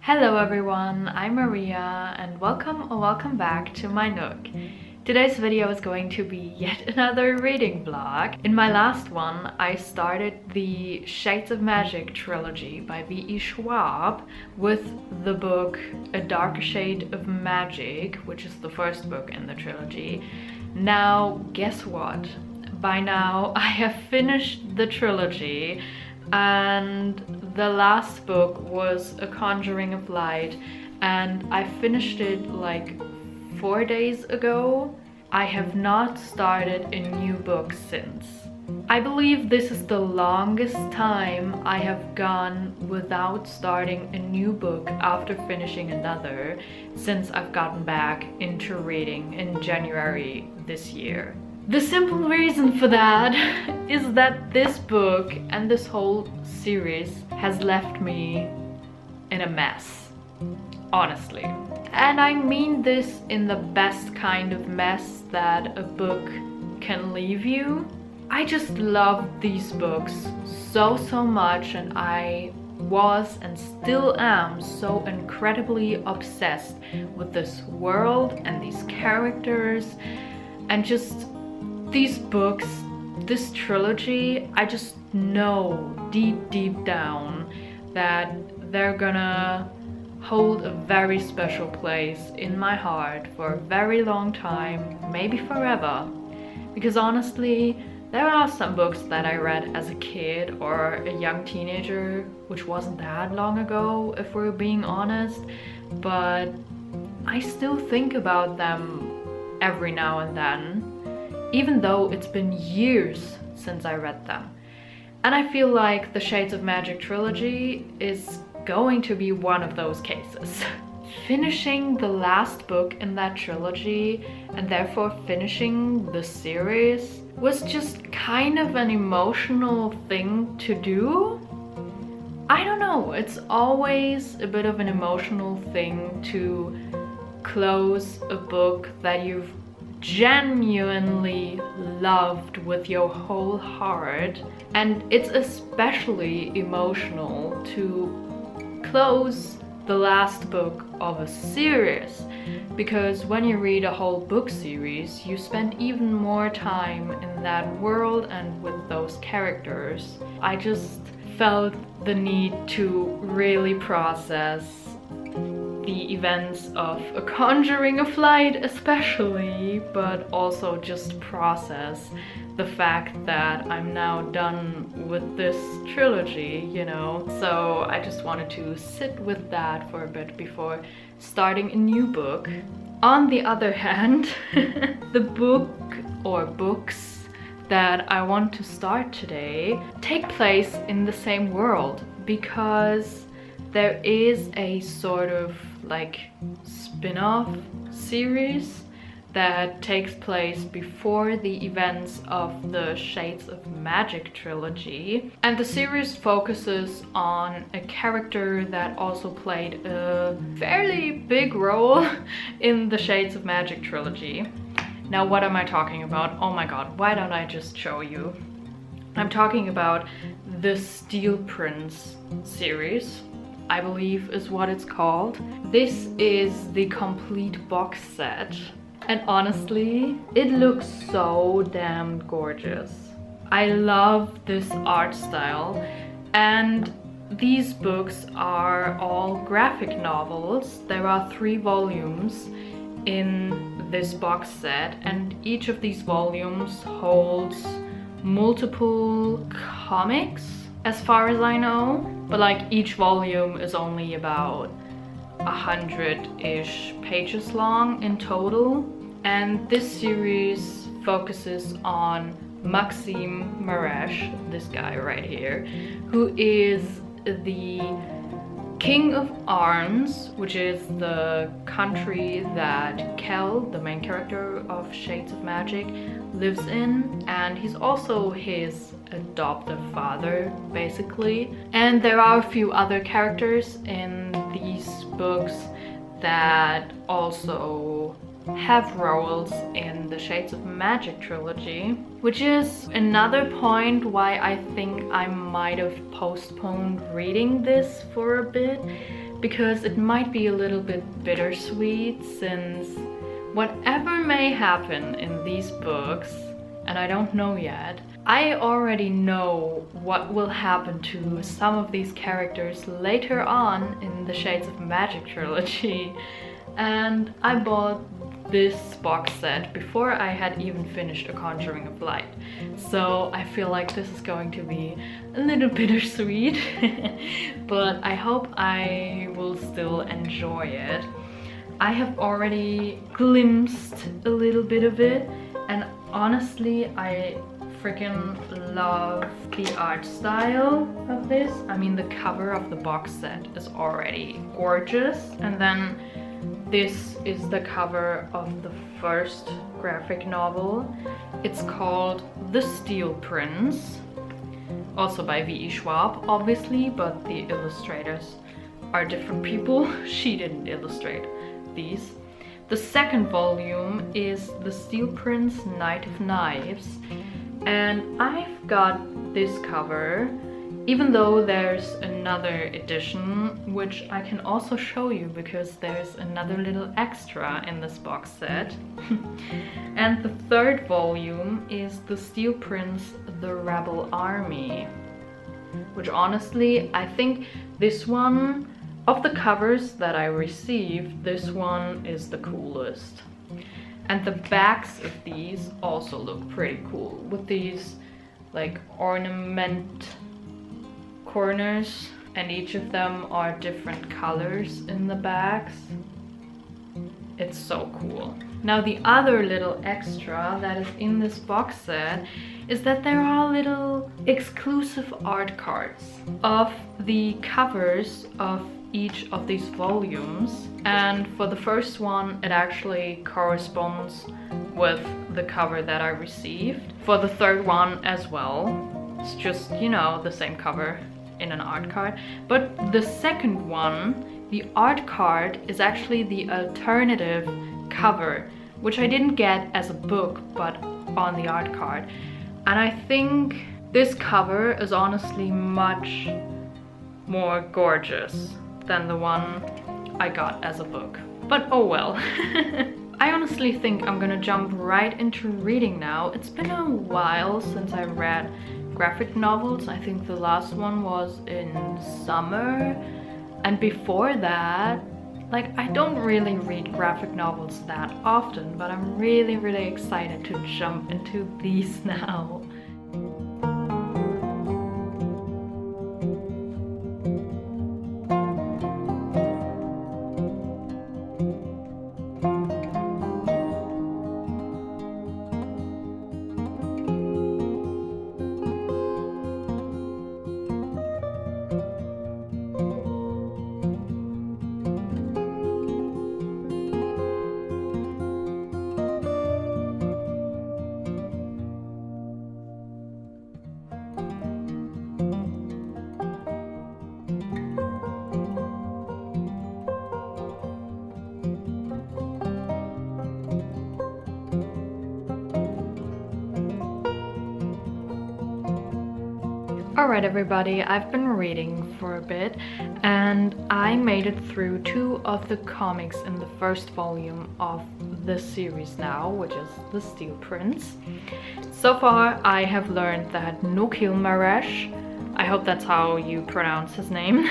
Hello everyone, I'm Maria and welcome back to my Nook. Today's video is going to be yet another reading vlog. In my last one, I started the Shades of Magic trilogy by Byyee Schwab with the book A Darker Shade of Magic, which is the first book in the trilogy. Now, guess what? By now, I have finished the trilogy, and the last book was A Conjuring of Light, and I finished it like 4 days ago. I have not started a new book since. I believe this is the longest time I have gone without starting a new book after finishing another since I've gotten back into reading in January this year. The simple reason for that is that this book and this whole series has left me in a mess, honestly. And I mean this in the best kind of mess that a book can leave you. I just love these books so much, and I was and still am so incredibly obsessed with this world and these characters and just these books, this trilogy. I just know deep down that they're gonna hold a very special place in my heart for a very long time, maybe forever. Because honestly, there are some books that I read as a kid or a young teenager, which wasn't that long ago, if we're being honest, but I still think about them every now and then, even though it's been years since I read them. And I feel like the Shades of Magic trilogy is going to be one of those cases. Finishing the last book in that trilogy, and therefore finishing the series, was just kind of an emotional thing to do. I don't know, it's always a bit of an emotional thing to close a book that you've genuinely loved with your whole heart, and it's especially emotional to close the last book of a series, because when you read a whole book series, you spend even more time in that world and with those characters. I just felt the need to really process the events of A Conjuring of Light especially, but also just process the fact that I'm now done with this trilogy, you know? So I just wanted to sit with that for a bit before starting a new book. On the other hand, the book or books that I want to start today take place in the same world, because there is a sort of like spin-off series that takes place before the events of the Shades of Magic trilogy. And the series focuses on a character that also played a fairly big role in the Shades of Magic trilogy. Now, what am I talking about? Oh my god, why don't I just show you? I'm talking about the Steel Prince series, I believe is what it's called. This is the complete box set, and honestly, it looks so damn gorgeous. I love this art style, and these books are all graphic novels. There are 3 volumes in this box set, and each of these volumes holds multiple comics, as far as I know, but like each volume is only about 100-ish pages long in total. And this series focuses on Maxim Maresh, this guy right here, who is the King of Arns, which is the country that Kel, the main character of Shades of Magic, lives in, and he's also his adoptive father, basically. And there are a few other characters in these books that also have roles in the Shades of Magic trilogy, which is another point why I think I might have postponed reading this for a bit, because it might be a little bit bittersweet, since whatever may happen in these books, and I don't know yet, I already know what will happen to some of these characters later on in the Shades of Magic trilogy. And I bought this box set before I had even finished A Conjuring of Light. So I feel like this is going to be a little bittersweet, but I hope I will still enjoy it. I have already glimpsed a little bit of it, and honestly, I freaking love the art style of this. I mean, the cover of the box set is already gorgeous, and then this is the cover of the first graphic novel. It's called The Steel Prince, also by Byyee Schwab, obviously, but the illustrators are different people. She didn't illustrate these. The second volume is The Steel Prince Knight of Knives, and I've got this cover, even though there's another edition, which I can also show you because there's another little extra in this box set. And the third volume is The Steel Prince The Rebel Army, which honestly, I think this one, of the covers that I received, this one is the coolest. And the backs of these also look pretty cool, with these like ornament corners, and each of them are different colors in the backs. It's so cool. Now the other little extra that is in this box set is that there are little exclusive art cards of the covers of each of these volumes, and for the first one it actually corresponds with the cover that I received. For the third one as well, it's just, you know, the same cover in an art card. But the second one, the art card, is actually the alternative cover, which I didn't get as a book but on the art card. And I think this cover is honestly much more gorgeous than the one I got as a book. But oh well. I honestly think I'm gonna jump right into reading now. It's been a while since I read graphic novels. I think the last one was in summer, and before that, like, I don't really read graphic novels that often, but I'm really excited to jump into these now. Alright everybody, I've been reading for a bit and I made it through 2 of the comics in the first volume of this series now, which is The Steel Prince. So far I have learned that Nokil-Maresh, I hope that's how you pronounce his name,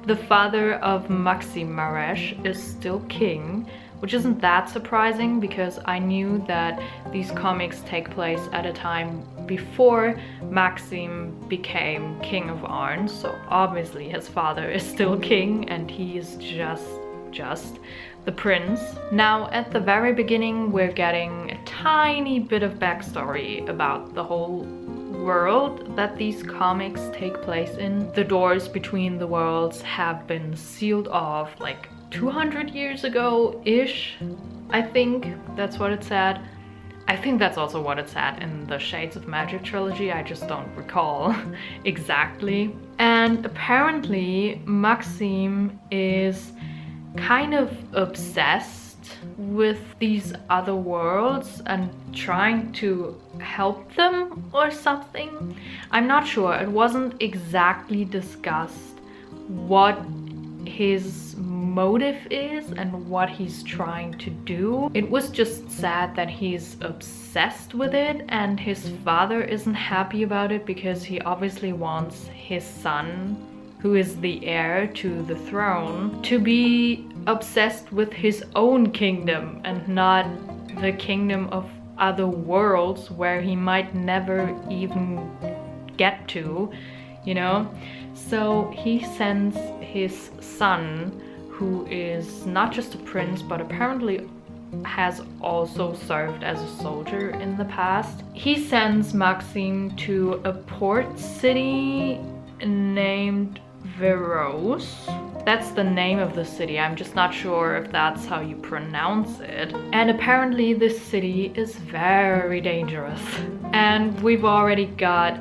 the father of Maxim Maresh, is still king, which isn't that surprising because I knew that these comics take place at a time before Maxim became king of Arn, so obviously his father is still king and he is just the prince. Now at the very beginning we're getting a tiny bit of backstory about the whole world that these comics take place in. The doors between the worlds have been sealed off like 200 years ago-ish, I think that's what it said. I think that's also what it said in the Shades of Magic trilogy, I just don't recall exactly. And apparently Maxim is kind of obsessed with these other worlds and trying to help them or something. I'm not sure, it wasn't exactly discussed what his motive is and what he's trying to do. It was just sad that he's obsessed with it, and his father isn't happy about it because he obviously wants his son, who is the heir to the throne, to be obsessed with his own kingdom and not the kingdom of other worlds where he might never even get to, you know? So he sends his son, who is not just a prince but apparently has also served as a soldier in the past. He sends Maxim to a port city named Veros. That's the name of the city. I'm just not sure if that's how you pronounce it. And apparently this city is very dangerous. And we've already got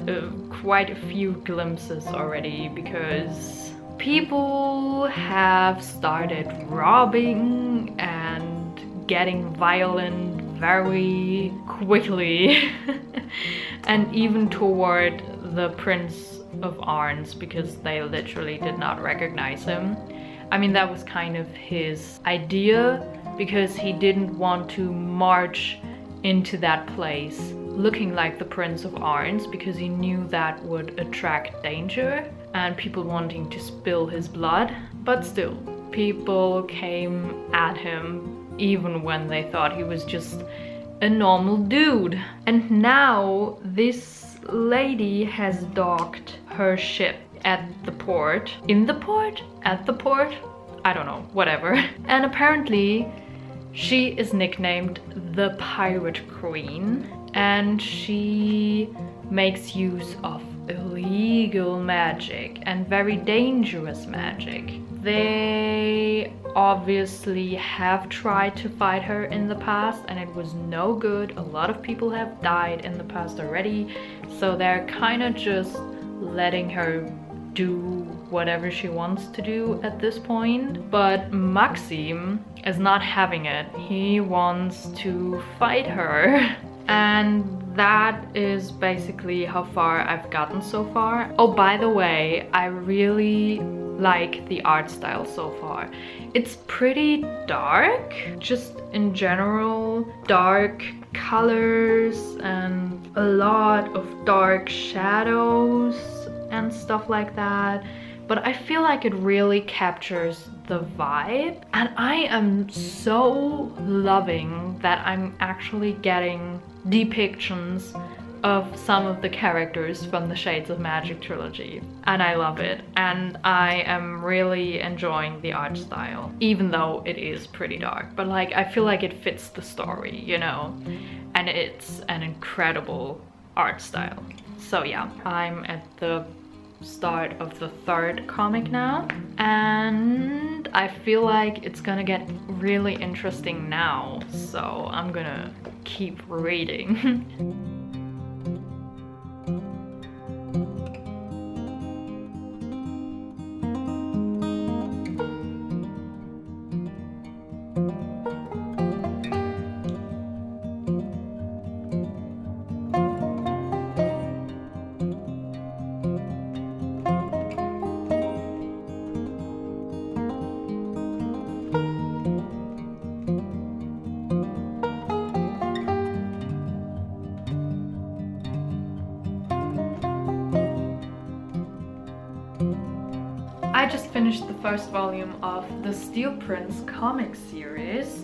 quite a few glimpses already, because people have started robbing and getting violent very quickly. And even toward the Prince of Arns, because they literally did not recognize him. I mean, that was kind of his idea, because he didn't want to march into that place looking like the Prince of Arns, because he knew that would attract danger and people wanting to spill his blood. But still, people came at him even when they thought he was just a normal dude. And now this lady has docked her ship at the port. In the port? At the port? I don't know, whatever. And apparently she is nicknamed the Pirate Queen, and she makes use of illegal magic and very dangerous magic. They obviously have tried to fight her in the past and it was no good. A lot of people have died in the past already, so they're kind of just letting her do whatever she wants to do at this point. But Maxim is not having it. He wants to fight her. And that is basically how far I've gotten so far. Oh, by the way, I really like the art style so far. It's pretty dark, just in general, dark colors and a lot of dark shadows and stuff like that. But I feel like it really captures the vibe, and I am so loving that I'm actually getting depictions of some of the characters from the Shades of Magic trilogy, and I love it, and I am really enjoying the art style, even though it is pretty dark. But like, I feel like it fits the story, you know, and it's an incredible art style. So yeah, I'm at the start of the third comic now, and I feel like it's gonna get really interesting now, so I'm gonna keep reading. I just finished the first volume of the Steel Prince comic series,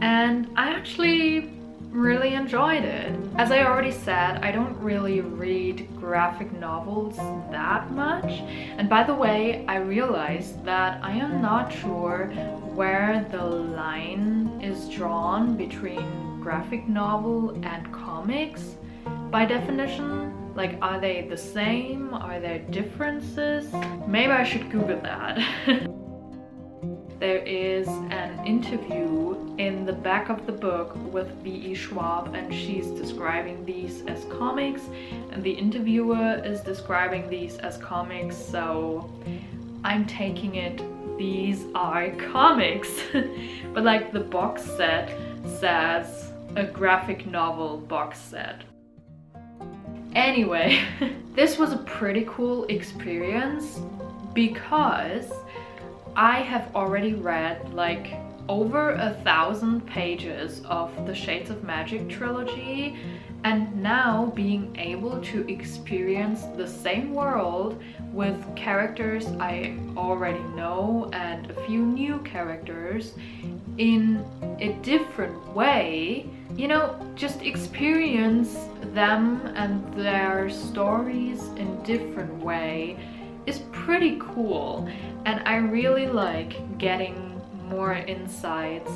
and I actually really enjoyed it. As I already said, I don't really read graphic novels that much. And by the way, I realized that I am not sure where the line is drawn between graphic novel and comics by definition. Like, are they the same? Are there differences? Maybe I should Google that. There is an interview in the back of the book with Byyee Schwab, and she's describing these as comics, and the interviewer is describing these as comics, so I'm taking it these are comics. But like, the box set says a graphic novel box set. Anyway, this was a pretty cool experience because I have already read like over 1,000 pages of the Shades of Magic trilogy, and now being able to experience the same world with characters I already know and a few new characters in a different way, you know, just experience them and their stories in different way is pretty cool. And I really like getting more insights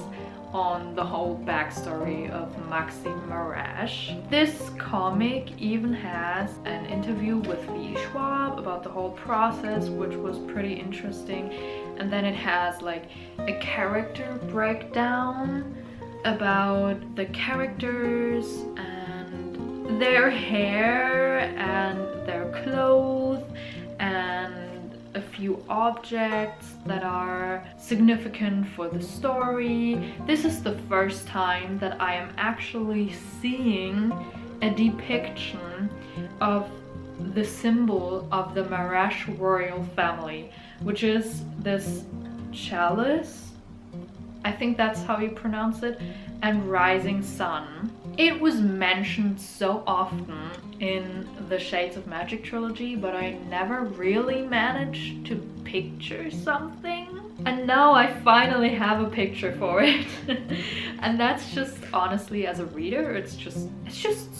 on the whole backstory of Maxim Marash. This comic even has an interview with Byyee Schwab about the whole process, which was pretty interesting. And then it has like a character breakdown about the characters and their hair and their clothes and a few objects that are significant for the story. This is the first time that I am actually seeing a depiction of the symbol of the Marash royal family, which is this chalice, I think that's how you pronounce it, and rising sun. It was mentioned so often in the Shades of Magic trilogy, but I never really managed to picture something. And now I finally have a picture for it. And that's just, honestly, as a reader, it's just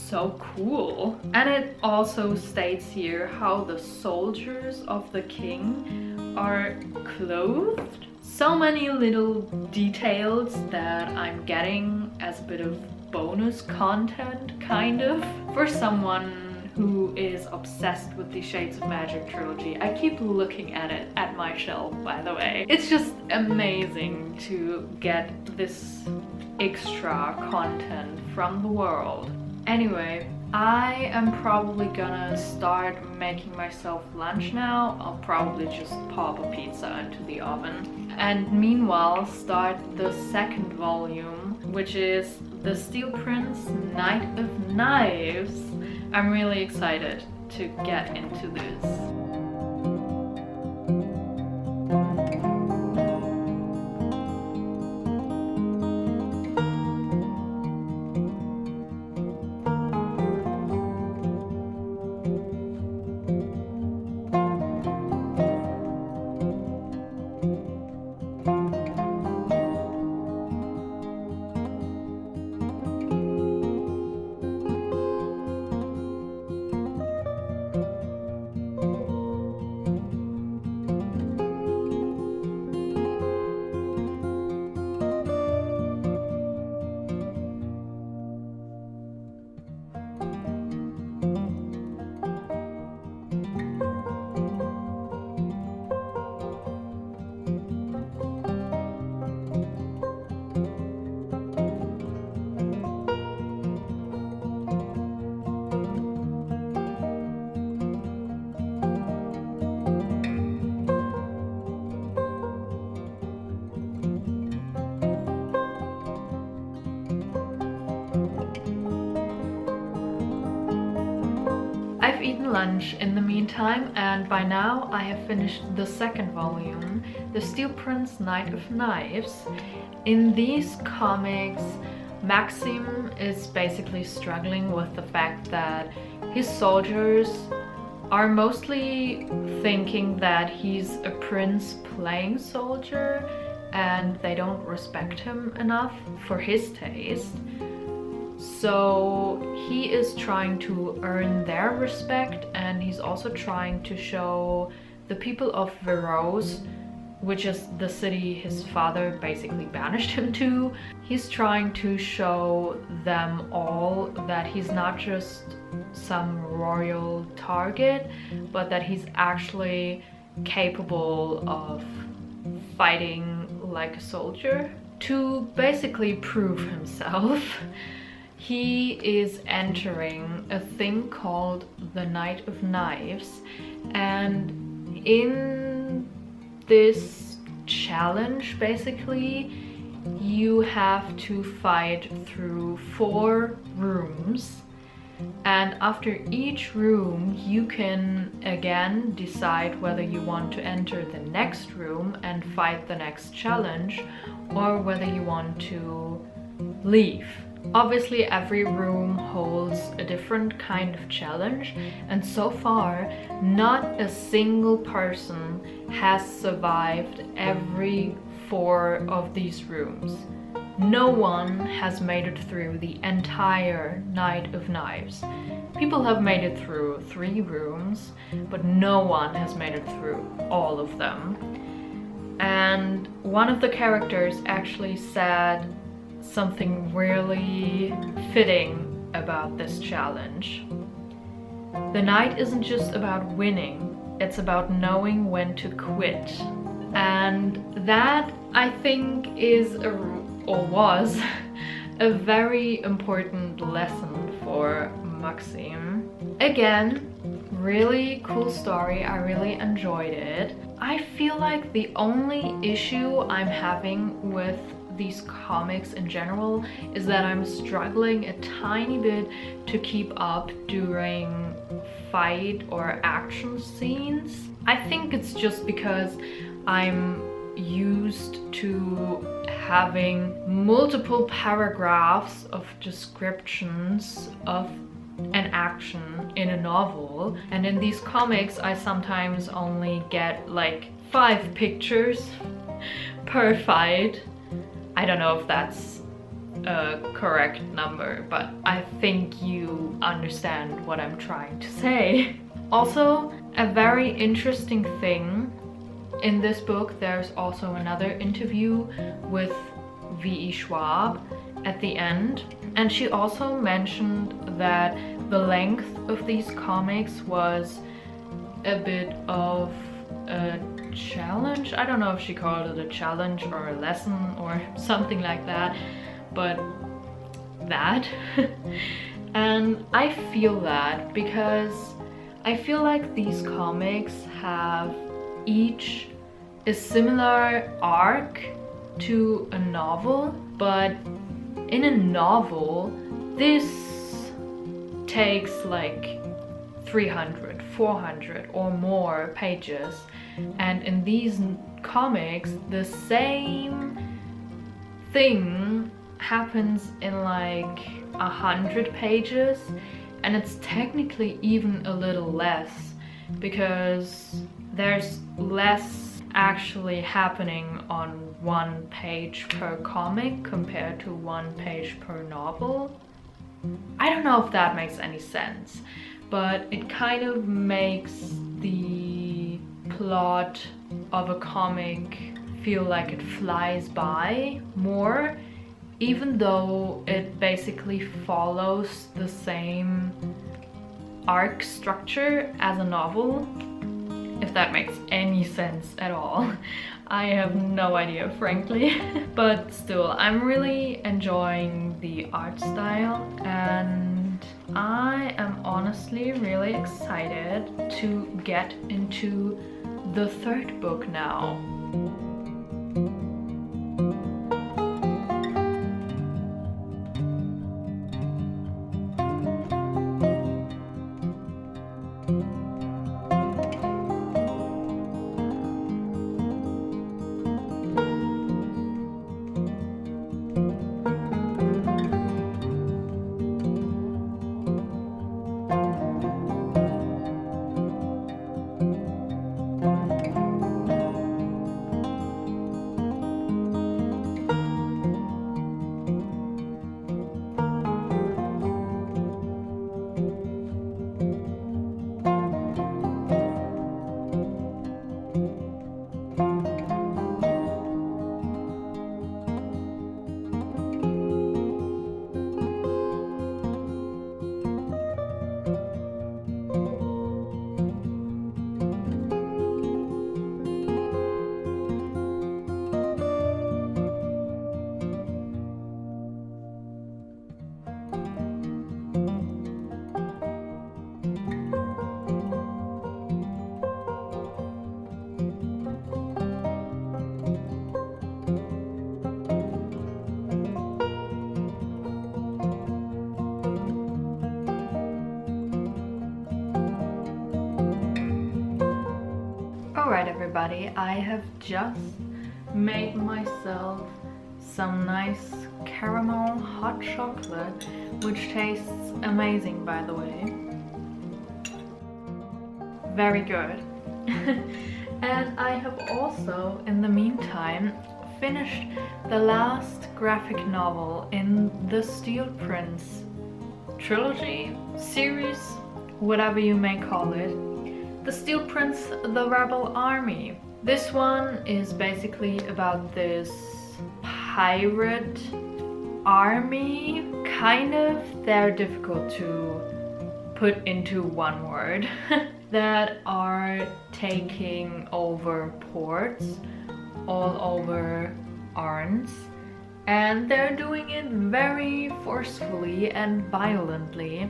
so cool. And it also states here how the soldiers of the king are clothed. So many little details that I'm getting as a bit of bonus content, kind of. For someone who is obsessed with the Shades of Magic trilogy. I keep looking at it at my shelf, by the way. It's just amazing to get this extra content from the world. Anyway, I am probably gonna start making myself lunch now. I'll probably just pop a pizza into the oven. And meanwhile, start the second volume, which is The Steel Prince Knight of Knives. I'm really excited to get into this. I've eaten lunch in the meantime, and by now I have finished the second volume, The Steel Prince Knight of Knives. In these comics, Maxim is basically struggling with the fact that his soldiers are mostly thinking that he's a prince playing soldier and they don't respect him enough for his taste. So he is trying to earn their respect, and he's also trying to show the people of Veros, which is the city his father basically banished him to. He's trying to show them all that he's not just some royal target, but that he's actually capable of fighting like a soldier. To basically prove himself, he is entering a thing called the Knight of Knives, and in this challenge basically you have to fight through 4 rooms, And after each room, you can again decide whether you want to enter the next room and fight the next challenge, or whether you want to leave. Obviously, every room holds a different kind of challenge, and so far, not a single person has survived every 4 of these rooms. No one has made it through the entire Night of Knives. People have made it through 3 rooms, but no one has made it through all of them. And one of the characters actually said something really fitting about this challenge. The night isn't just about winning, it's about knowing when to quit. And that, I think, is or was a very important lesson for Maxim. Again, really cool story, I really enjoyed it. I feel like the only issue I'm having with these comics in general is that I'm struggling a tiny bit to keep up during fight or action scenes. I think it's just because I'm used to having multiple paragraphs of descriptions of an action in a novel, and in these comics I sometimes only get like 5 pictures per fight. I don't know if that's a correct number, but I think you understand what I'm trying to say. Also, a very interesting thing in this book, there's also another interview with Byyee Schwab at the end, and she also mentioned that the length of these comics was a bit of a challenge. I don't know if she called it a challenge or a lesson or something like that, but that. And I feel that because I feel like these comics have each a similar arc to a novel, but in a novel this takes like 300, 400 or more pages, and in these comics the same thing happens in like 100 pages, and it's technically even a little less because there's less actually happening on 1 page per comic compared to 1 page per novel. I don't know if that makes any sense, but it kind of makes the plot of a comic feel like it flies by more, even though it basically follows the same arc structure as a novel. If that makes any sense at all. I have no idea, frankly. But still, I'm really enjoying the art style, and I am honestly really excited to get into the 3rd book now. everybody, I have just made myself some nice caramel hot chocolate, which tastes amazing, by the way. Very good. And I have also, in the meantime, finished the last graphic novel in the Steel Prince trilogy, series, whatever you may call it. The Steel Prince, The Rebel Army. This one is basically about this pirate army, kind of. They're difficult to put into one word. That are taking over ports all over Arns, and they're doing it very forcefully and violently,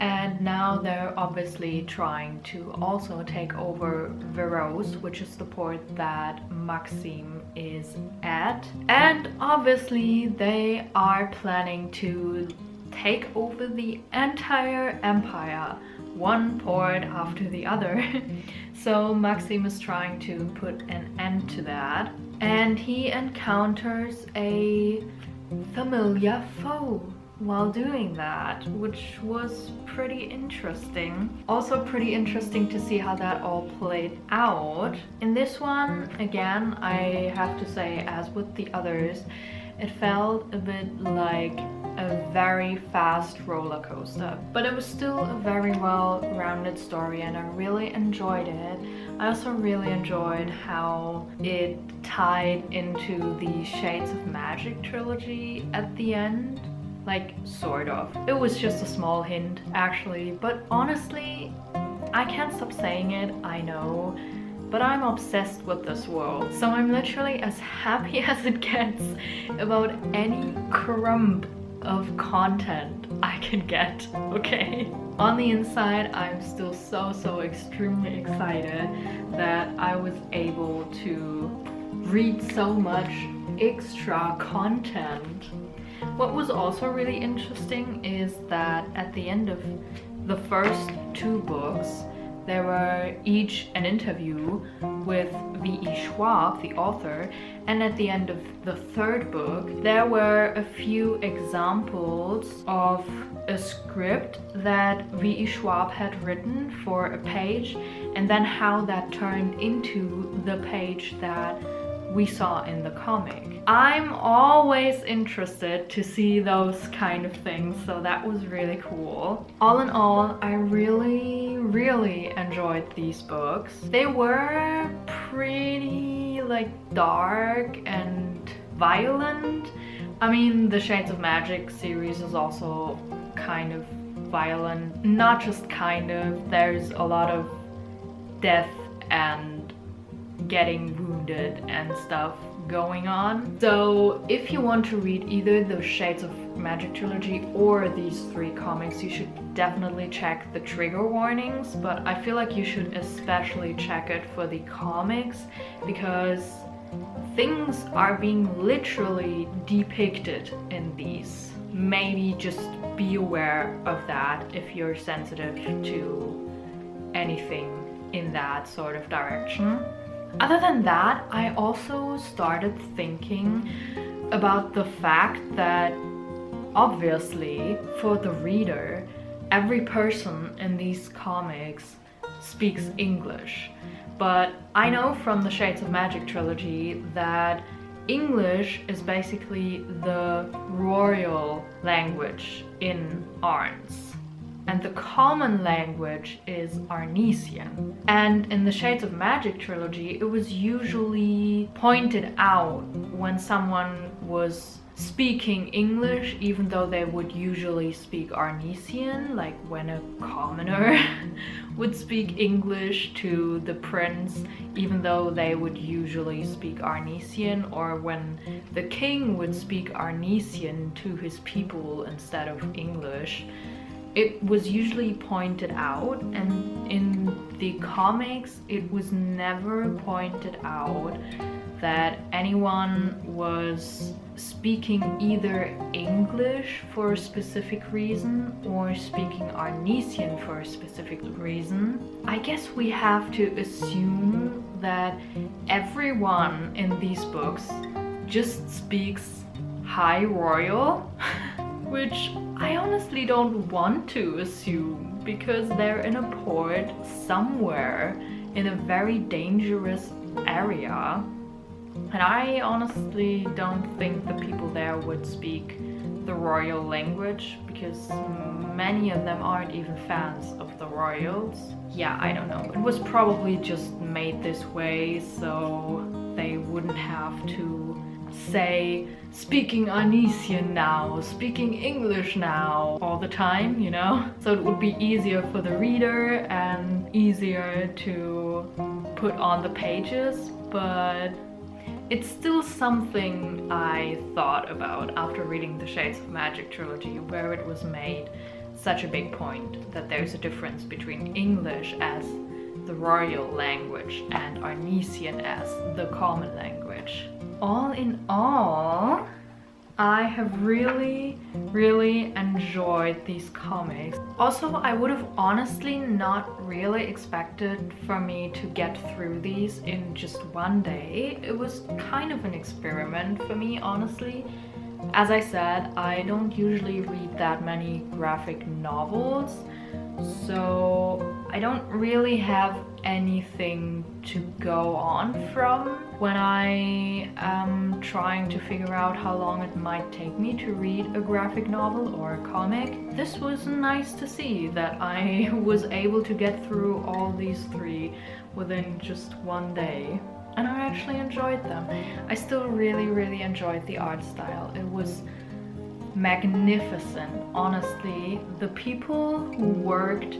and now they're obviously trying to also take over Veros, which is the port that Maxim is at, and obviously they are planning to take over the entire empire, one port after the other. So Maxim is trying to put an end to that, and he encounters a familiar foe while doing that, which was pretty interesting. Also pretty interesting to see how that all played out. In this one, again, I have to say, as with the others, it felt a bit like a very fast roller coaster, but it was still a very well-rounded story and I really enjoyed it. I also really enjoyed how it tied into the Shades of Magic trilogy at the end. Like, sort of. It was just a small hint, actually, but honestly, I can't stop saying it, I know, but I'm obsessed with this world. So I'm literally as happy as it gets about any crumb of content I can get, okay? On the inside, I'm still so extremely excited that I was able to read so much extra content. What was also really interesting is that at the end of the first two books, there were each an interview with Byyee Schwab, the author, and at the end of the third book, there were a few examples of a script that Byyee Schwab had written for a page, and then how that turned into the page that we saw in the comic. I'm always interested to see those kind of things, so that was really cool. All in all, I really enjoyed these books. They were pretty like dark and violent. I mean, the Shades of Magic series is also kind of violent. Not just kind of, there's a lot of death and getting wounded and stuff going on. So if you want to read either the Shades of Magic trilogy or these three comics, you should definitely check the trigger warnings, but I feel like you should especially check it for the comics because things are being literally depicted in these. Maybe just be aware of that if you're sensitive to anything in that sort of direction. Other than that, I also started thinking about the fact that obviously for the reader, every person in these comics speaks English. But I know from the Shades of Magic trilogy that English is basically the royal language in Arns. And the common language is Arnesian. And in the Shades of Magic trilogy, it was usually pointed out when someone was speaking English, even though they would usually speak Arnesian, like when a commoner would speak English to the prince, even though they would usually speak Arnesian, or when the king would speak Arnesian to his people instead of English. it was usually pointed out, and in the comics it was never pointed out that anyone was speaking either English for a specific reason or speaking Arnesian for a specific reason. I guess we have to assume that everyone in these books just speaks High Royal, which I honestly don't want to assume because they're in a port somewhere in a very dangerous area. And I honestly don't think the people there would speak the royal language because many of them aren't even fans of the royals. Yeah, I don't know. It was probably just made this way so they wouldn't have to say speaking Arnesian now, speaking English now all the time, you know? So it would be easier for the reader and easier to put on the pages, but it's still something I thought about after reading the Shades of Magic trilogy, where it was made such a big point that there's a difference between English as the royal language and Arnesian as the common language. All in all, I have really enjoyed these comics. Also, I would have honestly not really expected for me to get through these in just one day. It was kind of an experiment for me, honestly. As I said, I don't usually read that many graphic novels, so I don't really have anything to go on from when I am trying to figure out how long it might take me to read a graphic novel or a comic. This was nice to see that I was able to get through all these three within just one day. And I actually enjoyed them. I still really enjoyed the art style. It was magnificent, honestly. The people who worked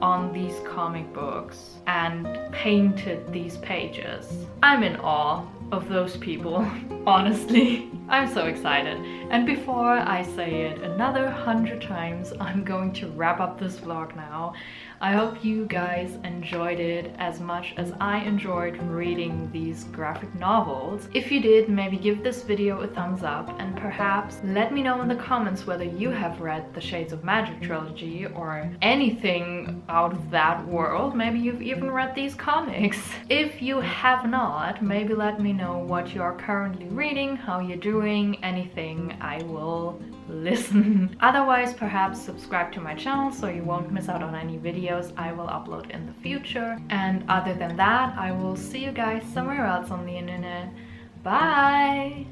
on these comic books and painted these pages, I'm in awe of those people, honestly. I'm so excited. And before I say it another 100 times, I'm going to wrap up this vlog now. I hope you guys enjoyed it as much as I enjoyed reading these graphic novels. If you did, maybe give this video a thumbs up and perhaps let me know in the comments whether you have read the Shades of Magic trilogy or anything out of that world. Maybe you've even read these comics. If you have not, maybe let me know what you are currently reading, how you're doing, anything. I will listen. Otherwise, perhaps subscribe to my channel so you won't miss out on any videos I will upload in the future. And other than that, I will see you guys somewhere else on the internet. Bye!